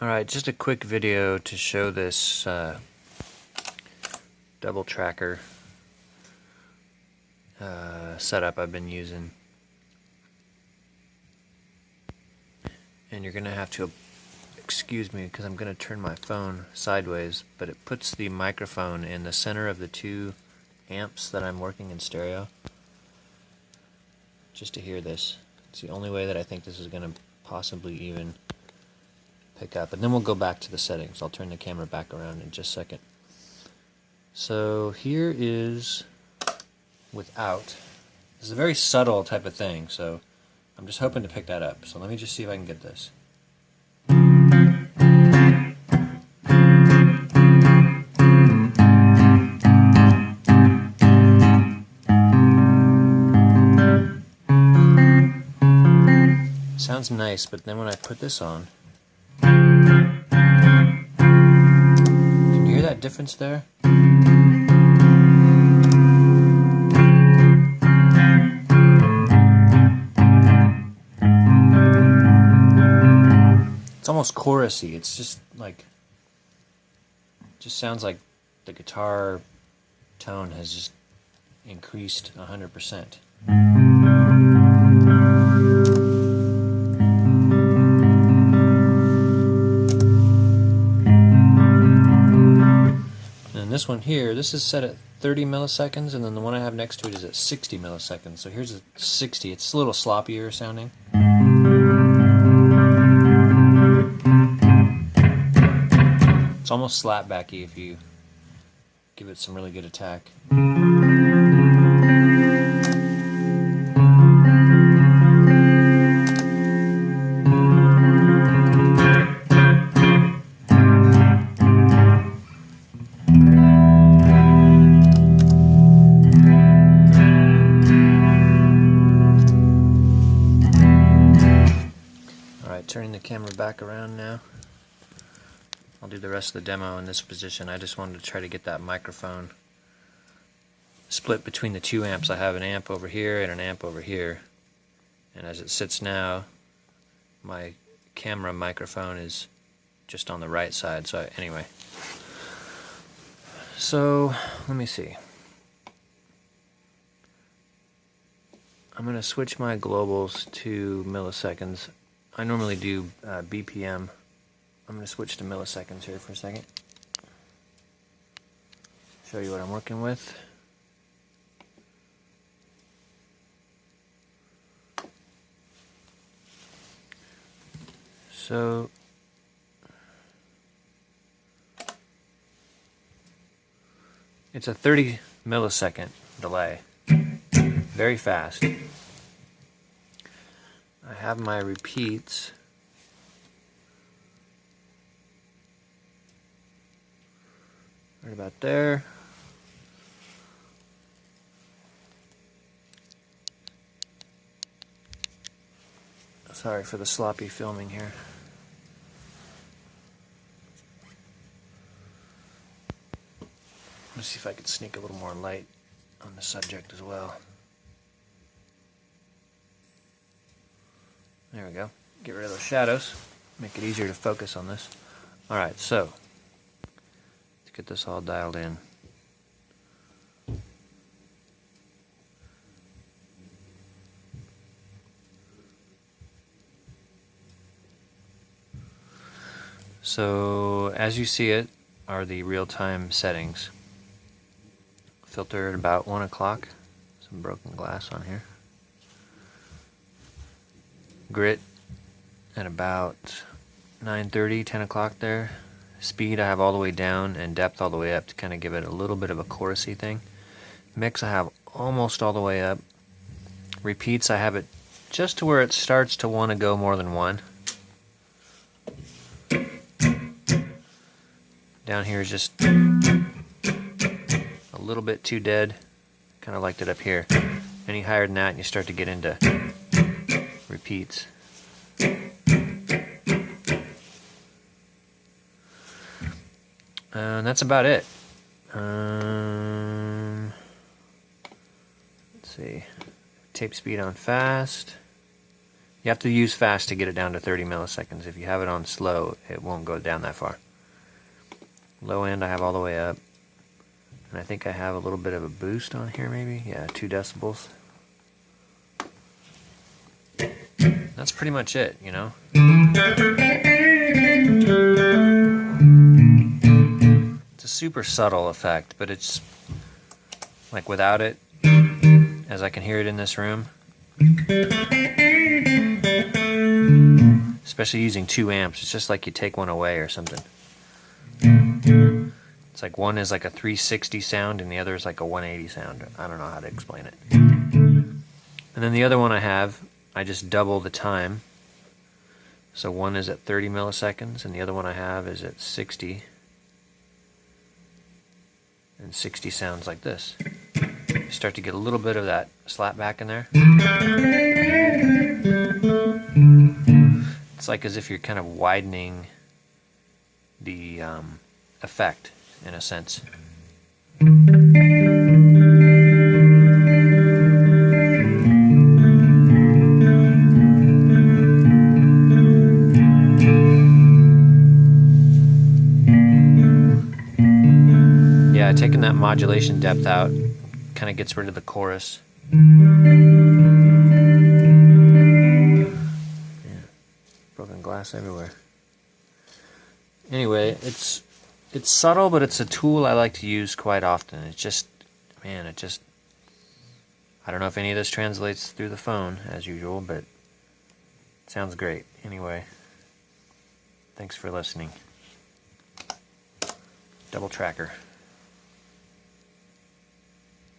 Alright, just a quick video to show this double tracker setup I've been using. And you're going to have to excuse me because I'm going to turn my phone sideways, but it puts the microphone in the center of the two amps that I'm working in stereo. Just to hear this. It's the only way that I think this is going to possibly even pick up. And then we'll go back to the settings. I'll turn the camera back around in just a second. So here is without. This is a very subtle type of thing, so I'm just hoping to pick that up. So let me just see if I can get this. Sounds nice, but then when I put this on, can you hear that difference there? It's almost chorusy. It's just like, just sounds like the guitar tone has just increased 100%. And this one here, this is set at 30 milliseconds, and then the one I have next to it is at 60 milliseconds. So here's a 60. It's a little sloppier sounding. It's almost slapbacky if you give it some really good attack. Alright, turning the camera back around now. I'll do the rest of the demo in this position. I just wanted to try to get that microphone split between the two amps. I have an amp over here and an amp over here. And as it sits now, my camera microphone is just on the right side. So anyway. So, let me see. I'm going to switch my globals to milliseconds. I normally do BPM. I'm going to switch to milliseconds here for a second. Show you what I'm working with. So it's a 30 millisecond delay. Very fast. I have my repeats. Right about there. Sorry for the sloppy filming here. Let's see if I could sneak a little more light on the subject as well. There we go. Get rid of those shadows. Make it easier to focus on this. Alright, so let's get this all dialed in. So as you see it are the real-time settings. Filter at about 1 o'clock. Some broken glass on here. Grit at about 9:30, 10 o'clock there. Speed I have all the way down and depth all the way up to kind of give it a little bit of a chorusy thing. Mix I have almost all the way up. Repeats I have it just to where it starts to want to go more than one. Down here is just a little bit too dead. Kind of liked it up here. Any higher than that and you start to get into repeats. And that's about it. Let's see. Tape speed on fast. You have to use fast to get it down to 30 milliseconds. If you have it on slow, it won't go down that far. Low end I have all the way up. And I think I have a little bit of a boost on here maybe. Yeah, 2 decibels. That's pretty much it, you know. It's a super subtle effect, but it's like without it, as I can hear it in this room, especially using 2 amps, it's just like you take one away or something. It's like one is like a 360 sound and the other is like a 180 sound. I don't know how to explain it. And then the other one I have, I just double the time. So one is at 30 milliseconds and the other one I have is at 60. And 60 sounds like this. You start to get a little bit of that slap back in there. It's like as if you're kind of widening the effect in a sense. Yeah, taking that modulation depth out kind of gets rid of the chorus. Yeah. Broken glass everywhere. Anyway, it's subtle, but it's a tool I like to use quite often. It's just, man, I don't know if any of this translates through the phone as usual, but it sounds great. Anyway, thanks for listening. Double Tracker.